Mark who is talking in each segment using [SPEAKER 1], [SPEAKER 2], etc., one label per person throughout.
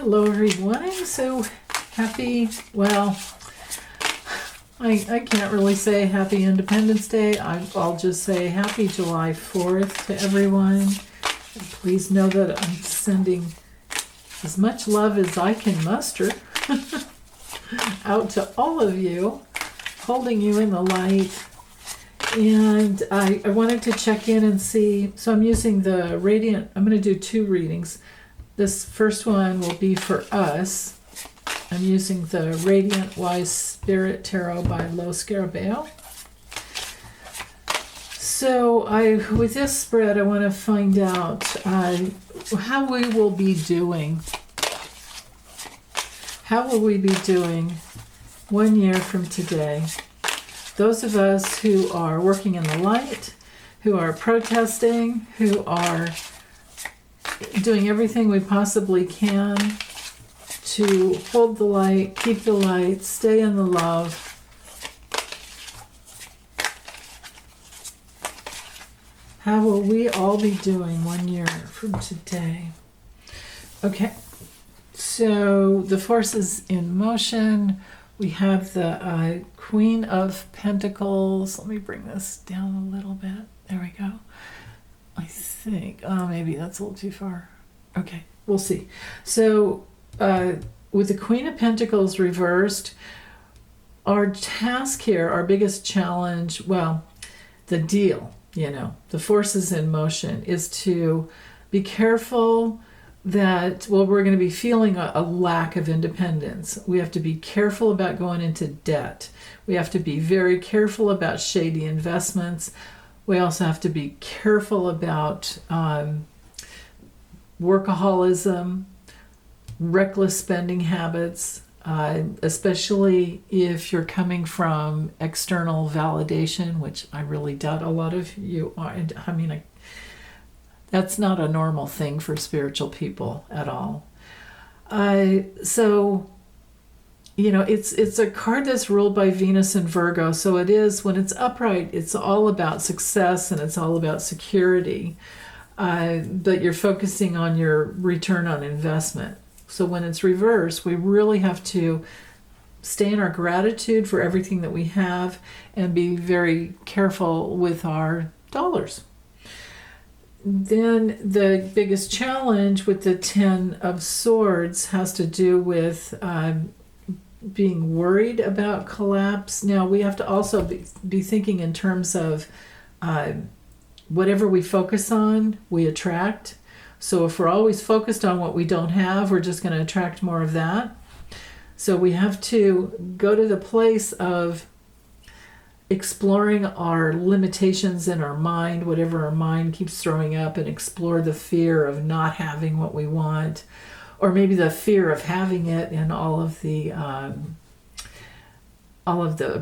[SPEAKER 1] Hello everyone. So happy, well, I can't really say happy Independence Day. I'll just say happy July 4th to everyone. And please know that I'm sending as much love as I can muster out to all of you, holding you in the light. And I wanted to check in and see, so I'm using the Radiant, I'm going to do 2 readings. This first one will be for us. I'm using the Radiant Wise Spirit Tarot by Lo Scarabeo. So with this spread, I want to find out how we will be doing. How will we be doing 1 year from today? Those of us who are working in the light, who are protesting, who are doing everything we possibly can to hold the light, keep the light, stay in the love. How will we all be doing 1 year from today? Okay, so the forces in motion. We have the Queen of Pentacles. Let me bring this down a little bit. There we go. I think, maybe that's a little too far. Okay, we'll see. So with the Queen of Pentacles reversed, our task here, our biggest challenge, well, the deal, the forces in motion is to be careful that, well, we're going to be feeling a lack of independence. We have to be careful about going into debt. We have to be very careful about shady investments. We also have to be careful about workaholism, reckless spending habits, especially if you're coming from external validation, which I really doubt a lot of you are. I mean, that's not a normal thing for spiritual people at all. So, it's a card that's ruled by Venus and Virgo. So it is, when it's upright, it's all about success and it's all about security. But you're focusing on your return on investment. So when it's reversed, we really have to stay in our gratitude for everything that we have and be very careful with our dollars. Then the biggest challenge with the 10 of Swords has to do with being worried about collapse. Now, we have to also be thinking in terms of whatever we focus on, we attract. So if we're always focused on what we don't have, we're just going to attract more of that. So we have to go to the place of exploring our limitations in our mind, whatever our mind keeps throwing up, and explore the fear of not having what we want, or maybe the fear of having it and all of the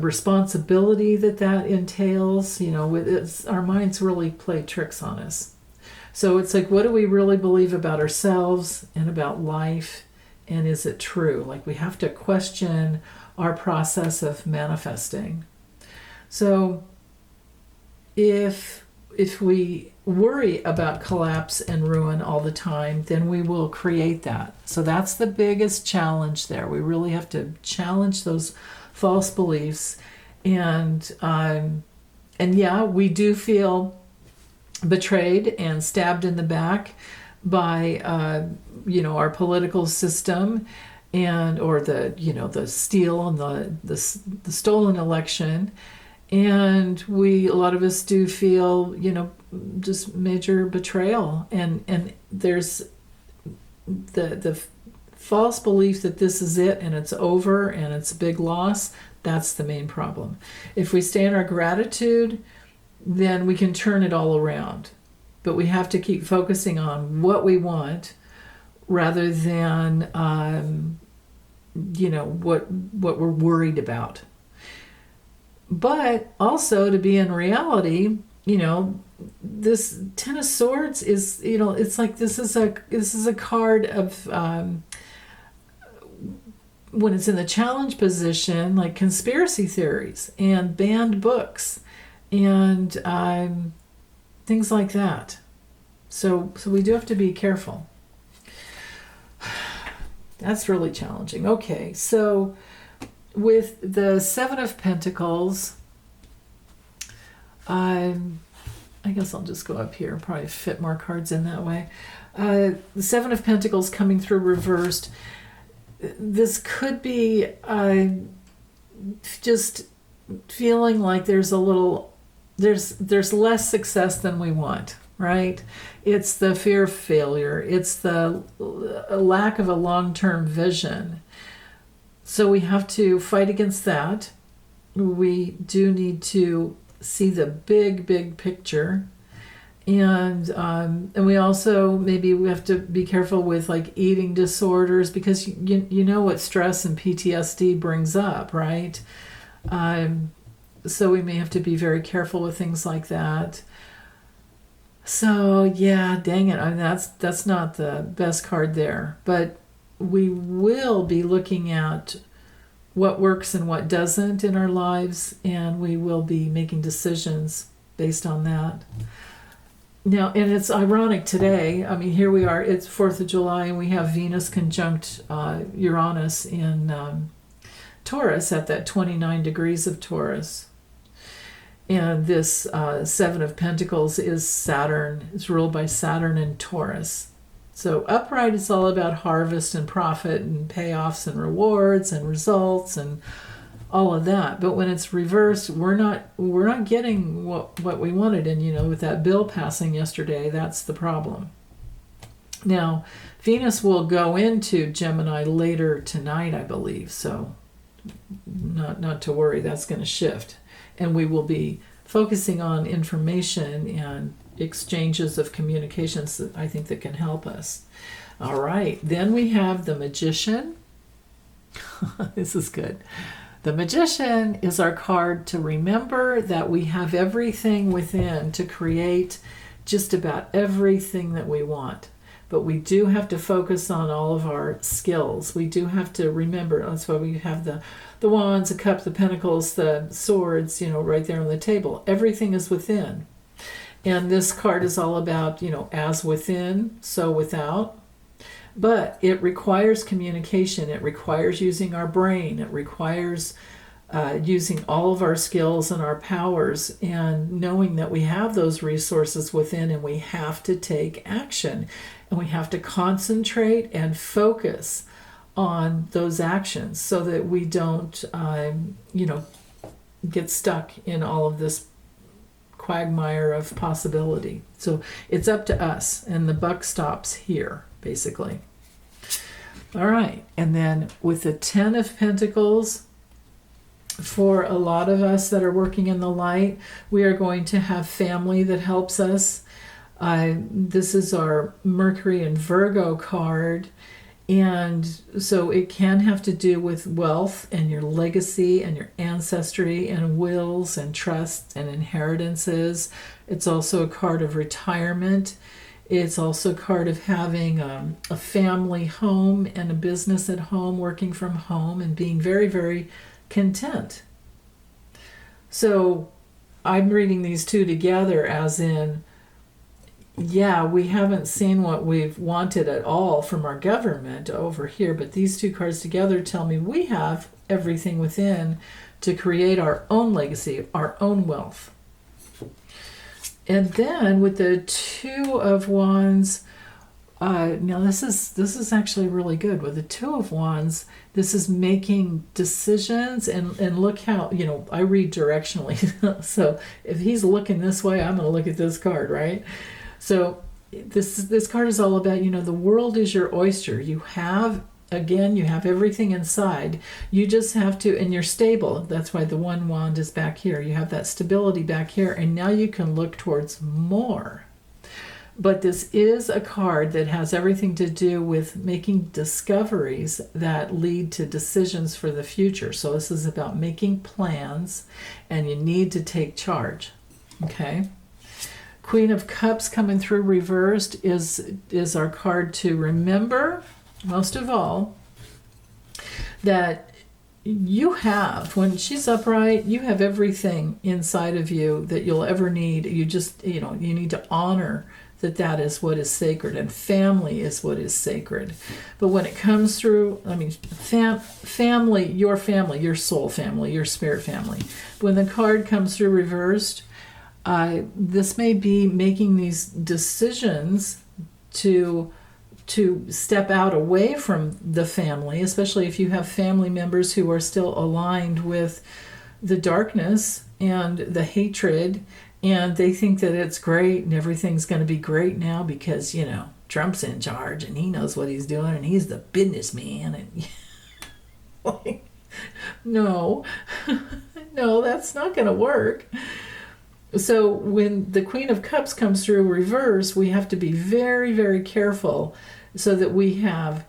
[SPEAKER 1] responsibility that entails. Our minds really play tricks on us. So it's like, what do we really believe about ourselves and about life, and is it true? Like, we have to question our process of manifesting. So if we worry about collapse and ruin all the time, then we will create that. So that's the biggest challenge there. We really have to challenge those false beliefs. And yeah, we do feel betrayed and stabbed in the back by our political system, or the steal and the stolen election. And a lot of us do feel, just major betrayal. And there's the false belief that this is it and it's over and it's a big loss. That's the main problem. If we stay in our gratitude, then we can turn it all around. But we have to keep focusing on what we want rather than, what we're worried about. But also, to be in reality, this 10 of Swords is, it's like this is a card of when it's in the challenge position, like conspiracy theories and banned books and things like that. So we do have to be careful. That's really challenging. Okay, so with the Seven of Pentacles, I guess I'll just go up here, probably fit more cards in that way. The Seven of Pentacles coming through reversed. This could be just feeling like there's less success than we want, right? It's the fear of failure. It's the lack of a long-term vision. So we have to fight against that. We do need to see the big picture. And we also, maybe we have to be careful with like eating disorders, because you know what stress and PTSD brings up, right? So we may have to be very careful with things like that. So yeah, dang it. I mean, that's not the best card there. But we will be looking at what works and what doesn't in our lives, and we will be making decisions based on that. Now, and it's ironic today. I mean, here we are. It's 4th of July, and we have Venus conjunct Uranus in Taurus at that 29 degrees of Taurus. And this Seven of Pentacles is Saturn. It's ruled by Saturn and Taurus. So upright is all about harvest and profit and payoffs and rewards and results and all of that. But when it's reversed, we're not getting what we wanted. And with that bill passing yesterday, that's the problem. Now, Venus will go into Gemini later tonight, I believe. So not to worry, that's going to shift. And we will be focusing on information and exchanges of communications that I think that can help us. All right, then we have the Magician. This is good. The Magician is our card to remember that we have everything within to create just about everything that we want. But we do have to focus on all of our skills. We do have to remember. That's why we have the wands, the cups, the pentacles, the swords, right there on the table. Everything is within. And this card is all about, as within, so without. But it requires communication. It requires using our brain. It requires using all of our skills and our powers, and knowing that we have those resources within, and we have to take action. And we have to concentrate and focus on those actions so that we don't, get stuck in all of this quagmire of possibility. So it's up to us, and the buck stops here, basically. All right, and then with the Ten of Pentacles, for a lot of us that are working in the light, we are going to have family that helps us. This is our Mercury and Virgo card, and so it can have to do with wealth and your legacy and your ancestry and wills and trusts and inheritances. It's also a card of retirement. It's also a card of having a family home and a business at home, working from home, and being very, very content. So I'm reading these two together as in, yeah, we haven't seen what we've wanted at all from our government over here, but these two cards together tell me we have everything within to create our own legacy, our own wealth. And then with the Two of Wands, now this is actually really good. With the Two of Wands, this is making decisions, and look how, I read directionally. So if he's looking this way, I'm going to look at this card, right? So this card is all about, the world is your oyster. You have everything inside. You just have to, and you're stable. That's why the one wand is back here. You have that stability back here, and now you can look towards more. But this is a card that has everything to do with making discoveries that lead to decisions for the future. So this is about making plans, and you need to take charge. Okay? Queen of Cups coming through reversed is our card to remember, most of all, that you have, when she's upright, you have everything inside of you that you'll ever need. You just, you need to honor that is what is sacred, and family is what is sacred. But when it comes through, I mean, family, your soul family, your spirit family. When the card comes through reversed, this may be making these decisions to step out away from the family, especially if you have family members who are still aligned with the darkness and the hatred, and they think that it's great and everything's going to be great now because, Trump's in charge and he knows what he's doing and he's the businessman. And like, no, no, that's not going to work. So when the Queen of Cups comes through reverse, we have to be very, very careful so that we have,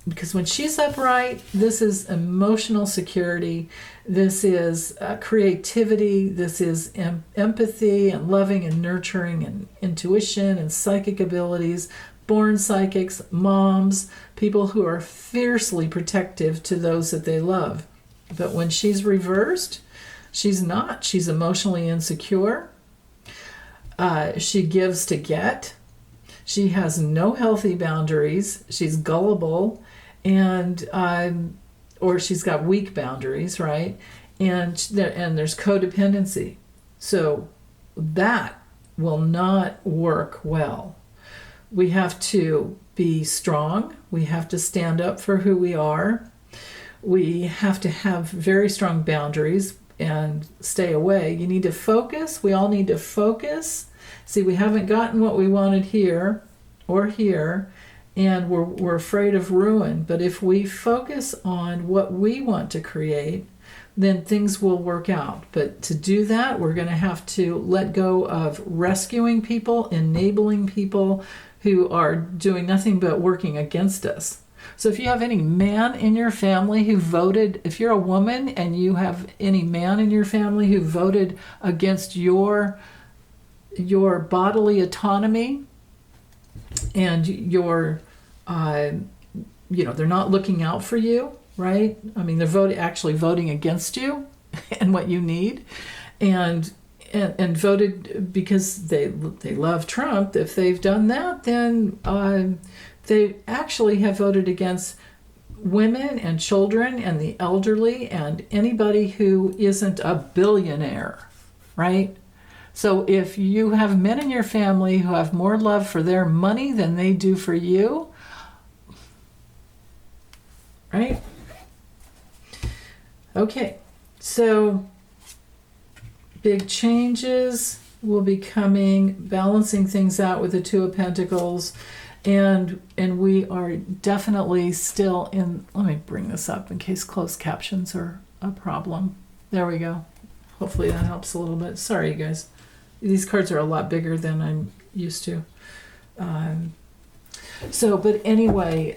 [SPEAKER 1] because when she's upright, this is emotional security, this is creativity, this is empathy and loving and nurturing and intuition and psychic abilities, born psychics, moms, people who are fiercely protective to those that they love. But when she's reversed, she's not. She's emotionally insecure. She gives to get. She has no healthy boundaries. She's gullible, and or she's got weak boundaries, right? And there's codependency. So that will not work well. We have to be strong. We have to stand up for who we are. We have to have very strong boundaries and stay away. You need to focus. We all need to focus. See, we haven't gotten what we wanted here or here, and we're afraid of ruin. But if we focus on what we want to create, then things will work out. But to do that, we're going to have to let go of rescuing people, enabling people who are doing nothing but working against us. So if you have any man in your family who voted, if you're a woman and you have any man in your family who voted against your bodily autonomy and your, they're not looking out for you, right? I mean, they're actually voting against you and what you need, and voted because they love Trump. If they've done that, then they actually have voted against women and children and the elderly and anybody who isn't a billionaire, right? So if you have men in your family who have more love for their money than they do for you, right? Okay, so big changes will be coming, balancing things out with the Two of Pentacles. And we are definitely still in, let me bring this up in case closed captions are a problem. There we go. Hopefully that helps a little bit. Sorry, you guys. These cards are a lot bigger than I'm used to. But anyway,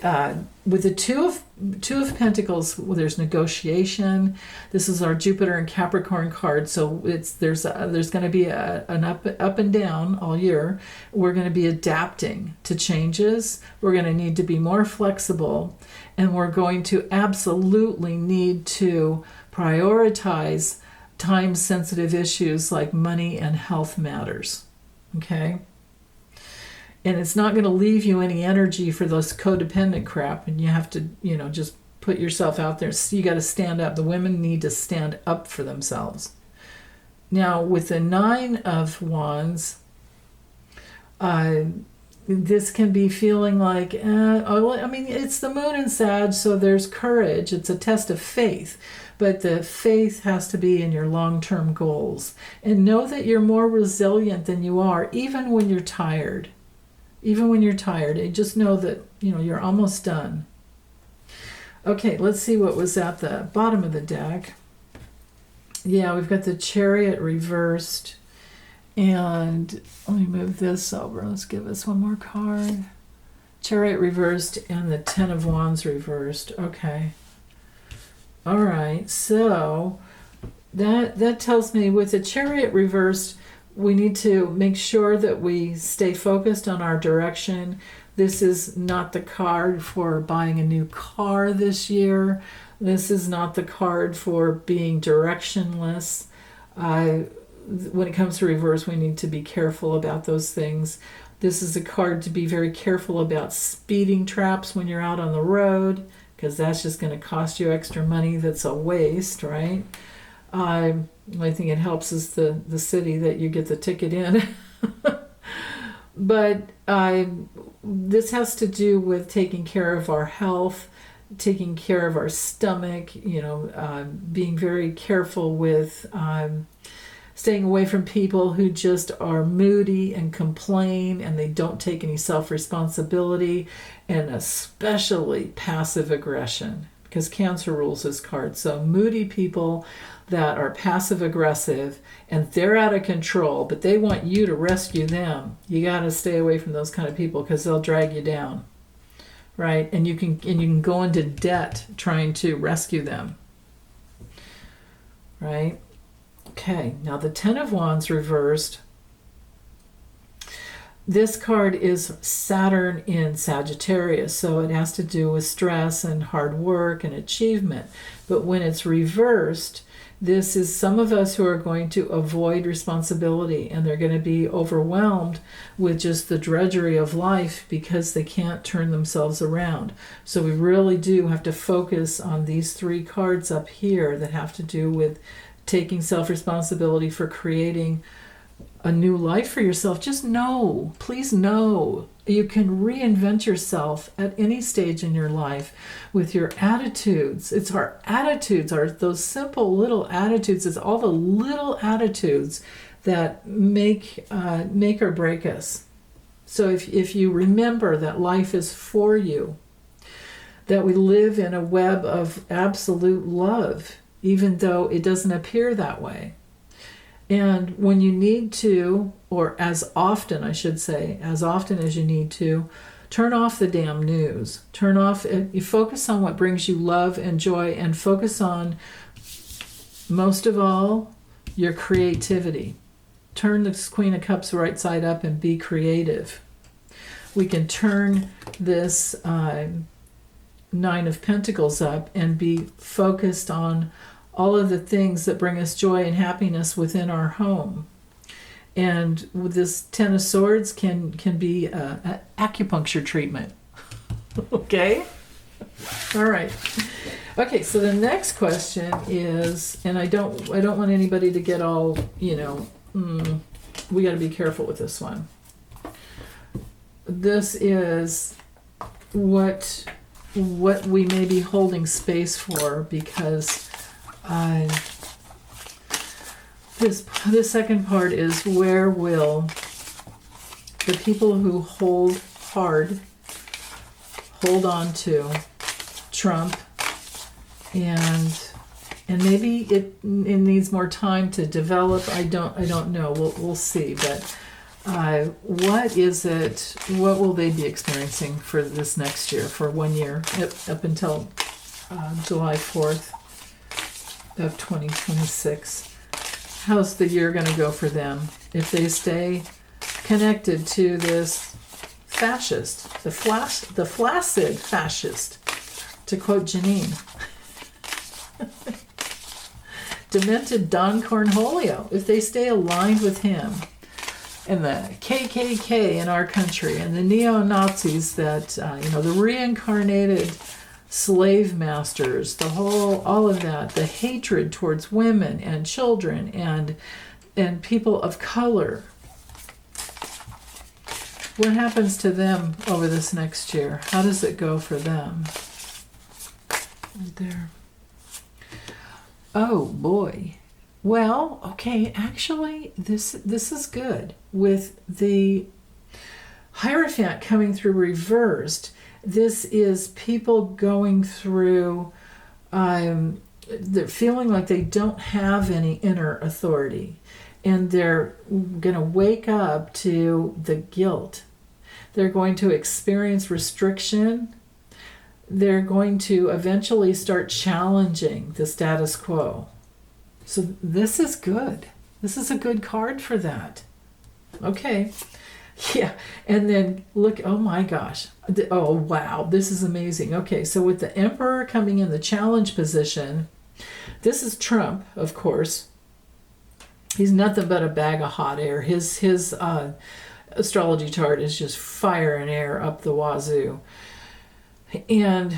[SPEAKER 1] with the Two of Pentacles, well, there's negotiation. This is our Jupiter and Capricorn card, so there's going to be an up and down all year. We're going to be adapting to changes. We're going to need to be more flexible, and we're going to absolutely need to prioritize time-sensitive issues like money and health matters. Okay? And it's not going to leave you any energy for this codependent crap. And you have to, just put yourself out there. So you got to stand up. The women need to stand up for themselves. Now, with the Nine of Wands, this can be feeling like, it's the moon in Sag, so there's courage. It's a test of faith. But the faith has to be in your long-term goals. And know that you're more resilient than you are, even when you're tired. Even when you're tired, and just know that, you're almost done. Okay, let's see what was at the bottom of the deck. Yeah, we've got the Chariot reversed. And let me move this over. Let's give us one more card. Chariot reversed and the Ten of Wands reversed. Okay. All right, so that tells me with the Chariot reversed, we need to make sure that we stay focused on our direction. This is not the card for buying a new car this year. This is not the card for being directionless. When it comes to reverse, we need to be careful about those things. This is a card to be very careful about speeding traps when you're out on the road, because that's just going to cost you extra money. That's a waste, right? The only thing it helps is the city that you get the ticket in. But this has to do with taking care of our health, taking care of our stomach, being very careful with staying away from people who just are moody and complain and they don't take any self-responsibility, and especially passive aggression, because Cancer rules this card. So moody people that are passive aggressive and they're out of control, but they want you to rescue them. You got to stay away from those kind of people because they'll drag you down, right? And you can go into debt trying to rescue them, right? Okay, now the Ten of Wands reversed. This card is Saturn in Sagittarius, so it has to do with stress and hard work and achievement. But when it's reversed, this is some of us who are going to avoid responsibility, and they're going to be overwhelmed with just the drudgery of life because they can't turn themselves around. So we really do have to focus on these three cards up here that have to do with taking self-responsibility for creating a new life for yourself. Just know, please know, you can reinvent yourself at any stage in your life with your attitudes. It's our attitudes, those simple little attitudes. It's all the little attitudes that make or break us. So if you remember that life is for you, that we live in a web of absolute love, even though it doesn't appear that way. And when you need to, or as often, I should say, as often as you need to, turn off the damn news. Turn off, you focus on what brings you love and joy, and focus on, most of all, your creativity. Turn the Queen of Cups right side up and be creative. We can turn this Nine of Pentacles up and be focused on all of the things that bring us joy and happiness within our home. And with this Ten of Swords can be an acupuncture treatment. Okay? All right. Okay, so the next question is, and I don't want anybody to get all, we got to be careful with this one. This is what we may be holding space for, because this second part is, where will the people who hold on to Trump, and maybe it needs more time to develop. I don't know. We'll see. But what is it? What will they be experiencing for this next year, for 1 year, up until July 4th of 2026? How's the year going to go for them if they stay connected to this fascist, the flaccid fascist, to quote Janine? Demented Don Cornholio, if they stay aligned with him, and the KKK in our country, and the neo-Nazis that, the reincarnated slave masters, all of that, the hatred towards women and children and people of color. What happens to them over this next year? How does it go for them? Right there. Oh boy. Well, okay, actually this is good. With the Hierophant coming through reversed, this is people going through, they're feeling like they don't have any inner authority, and they're going to wake up to the guilt. They're going to experience restriction. They're going to eventually start challenging the status quo. So this is good. This is a good card for that. Okay. Yeah, and then look, oh my gosh. Oh, wow, this is amazing. Okay, so with the Emperor coming in the challenge position, this is Trump, of course. He's nothing but a bag of hot air. His astrology chart is just fire and air up the wazoo. And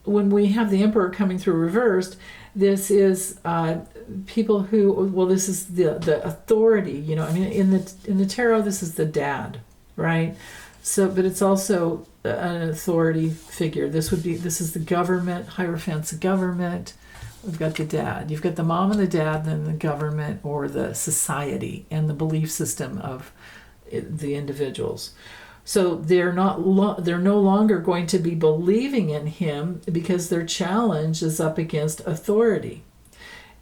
[SPEAKER 1] when we have the Emperor coming through reversed, this is people who, well, this is the authority, you know. I mean, in the tarot, this is the dad, right? So, but it's also an authority figure. This is the government, Hierophant's government. We've got the dad. You've got the mom and the dad, then the government or the society and the belief system of the individuals. So they're no longer going to be believing in him because their challenge is up against authority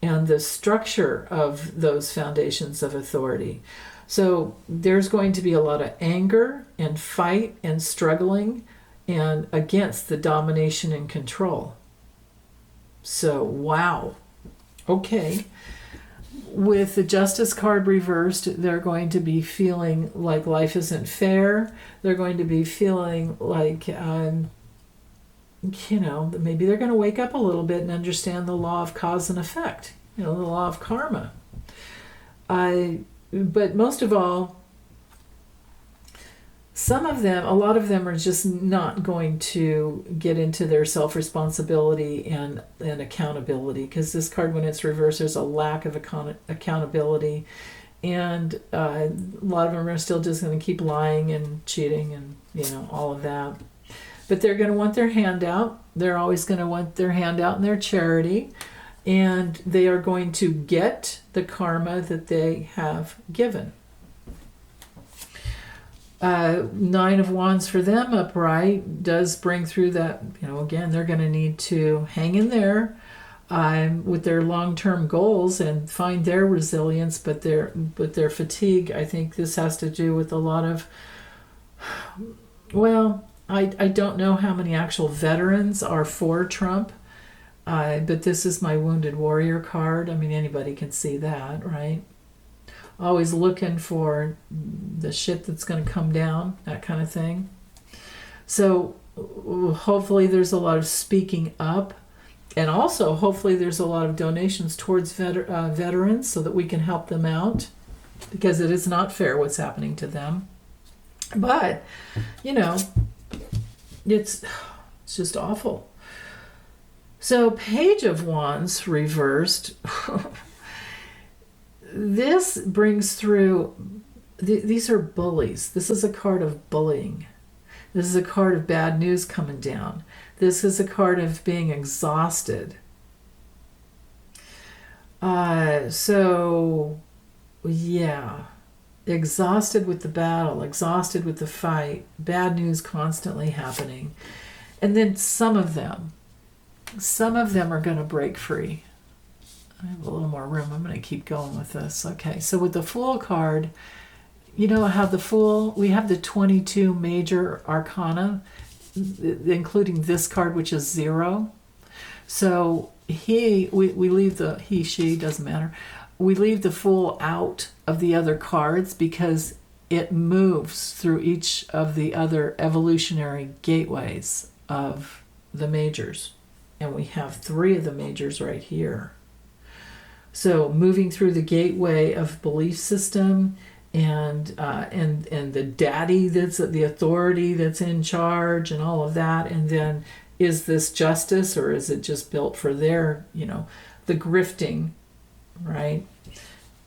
[SPEAKER 1] and the structure of those foundations of authority. So there's going to be a lot of anger and fight and struggling and against the domination and control. So, wow. Okay. With the Justice card reversed, they're going to be feeling like life isn't fair. They're going to be feeling like, maybe they're going to wake up a little bit and understand the law of cause and effect, the law of karma. But most of all, a lot of them are just not going to get into their self-responsibility and accountability, because this card, when it's reversed, there's a lack of accountability, and a lot of them are still just going to keep lying and cheating and all of that. But they're going to want their handout. They're always going to want their handout and their charity, and they are going to get the karma that they have given. Nine of Wands for them upright does bring through that, again, they're going to need to hang in there with their long-term goals and find their resilience, but their fatigue. I think this has to do with a lot of, I don't know how many actual veterans are for Trump, but this is my Wounded Warrior card. I mean, anybody can see that, right? Always looking for the shit that's going to come down, that kind of thing. So hopefully there's a lot of speaking up, and also hopefully there's a lot of donations towards veterans so that we can help them out, because it is not fair what's happening to them. But, it's just awful. So Page of Wands reversed. This brings through, these are bullies. This is a card of bullying. This is a card of bad news coming down. This is a card of being exhausted. Exhausted with the battle, exhausted with the fight, bad news constantly happening. And then some of them are going to break free. I have a little more room. I'm going to keep going with this. Okay, so with the Fool card, you know how the Fool, we have the 22 major arcana, including this card, which is 0. So we leave she, doesn't matter. We leave the Fool out of the other cards because it moves through each of the other evolutionary gateways of the majors. And we have 3 of the majors right here. So moving through the gateway of belief system and the daddy that's the authority that's in charge and all of that, and then is this justice or is it just built for their, the grifting, right?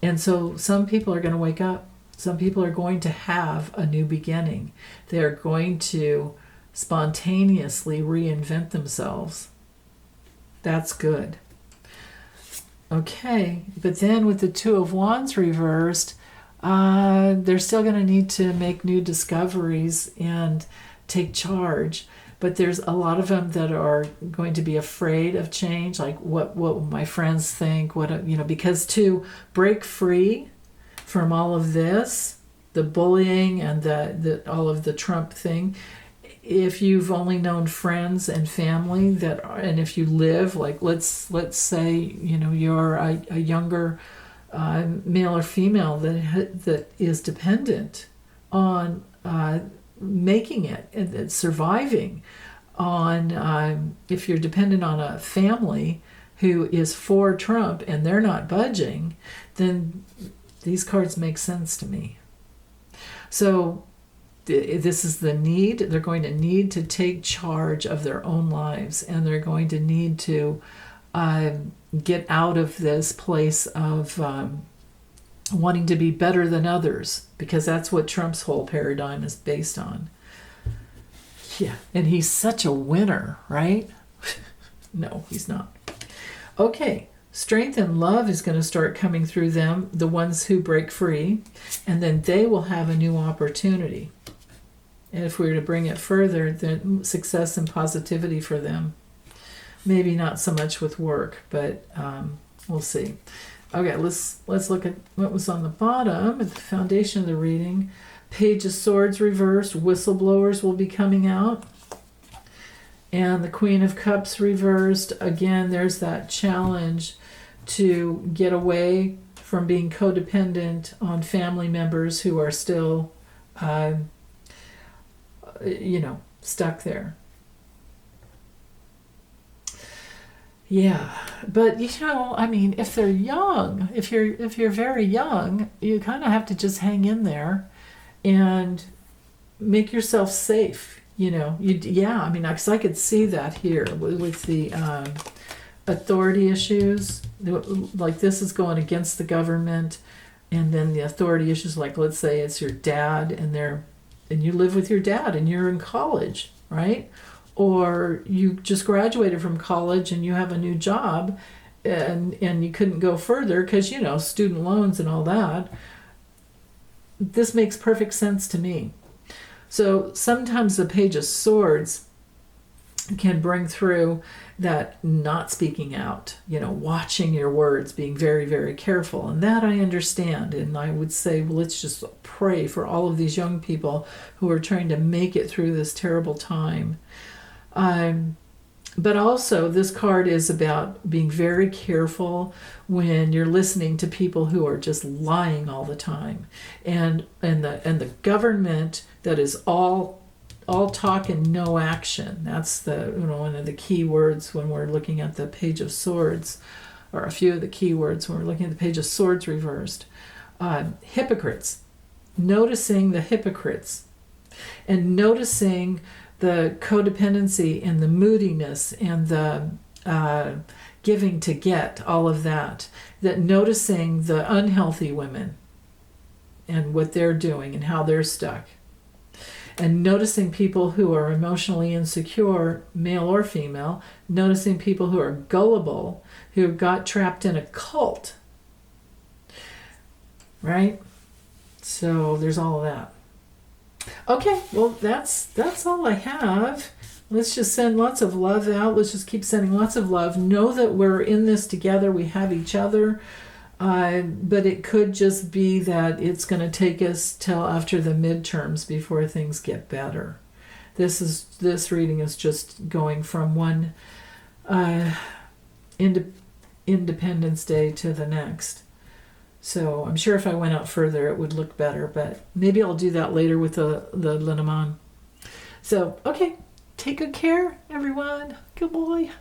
[SPEAKER 1] And so some people are going to wake up. Some people are going to have a new beginning. They're going to spontaneously reinvent themselves. That's good. Okay, but then with the 2 of Wands reversed, they're still going to need to make new discoveries and take charge. But there's a lot of them that are going to be afraid of change, like what will my friends think? Because to break free from all of this, the bullying and the all of the Trump thing, if you've only known friends and family and if you live, like let's say you're a younger male or female that is dependent on making it and surviving on, if you're dependent on a family who is for Trump and they're not budging, then these cards make sense to me. So this is the need. They're going to need to take charge of their own lives, and they're going to need to get out of this place of wanting to be better than others, because that's what Trump's whole paradigm is based on. Yeah, and he's such a winner, right? No, he's not. Okay, strength and love is going to start coming through them, the ones who break free, and then they will have a new opportunity. And if we were to bring it further, then success and positivity for them. Maybe not so much with work, but we'll see. Okay, let's look at what was on the bottom at the foundation of the reading. Page of Swords reversed. Whistleblowers will be coming out. And the Queen of Cups reversed. Again, there's that challenge to get away from being codependent on family members who are still, stuck there. Yeah, but if they're young, if you're very young, you kind of have to just hang in there and make yourself safe. Because I could see that here with the authority issues. Like, this is going against the government, and then the authority issues, like, let's say it's your dad, and you live with your dad, and you're in college, right? Or you just graduated from college and you have a new job, and you couldn't go further because, student loans and all that. This makes perfect sense to me. So sometimes the Page of Swords can bring through that not speaking out, watching your words, being very, very careful. And that I understand. And I would say, well, let's just pray for all of these young people who are trying to make it through this terrible time. But also, this card is about being very careful when you're listening to people who are just lying all the time, and the government that is all talk and no action. That's the one of the key words when we're looking at the Page of Swords, or a few of the key words when we're looking at the Page of Swords reversed. Hypocrites, noticing the hypocrites, and noticing the codependency and the moodiness and the giving to get, all of that noticing the unhealthy women and what they're doing and how they're stuck, and noticing people who are emotionally insecure, male or female, noticing people who are gullible, who got trapped in a cult, right? So there's all of that. Okay, well, that's all I have. Let's just send lots of love out. Let's just keep sending lots of love. Know that we're in this together. We have each other. But it could just be that it's going to take us till after the midterms before things get better. This reading is just going from one Independence Day to the next. So I'm sure if I went out further, it would look better, but maybe I'll do that later with the Lenormand. So, okay, take good care, everyone. Good boy.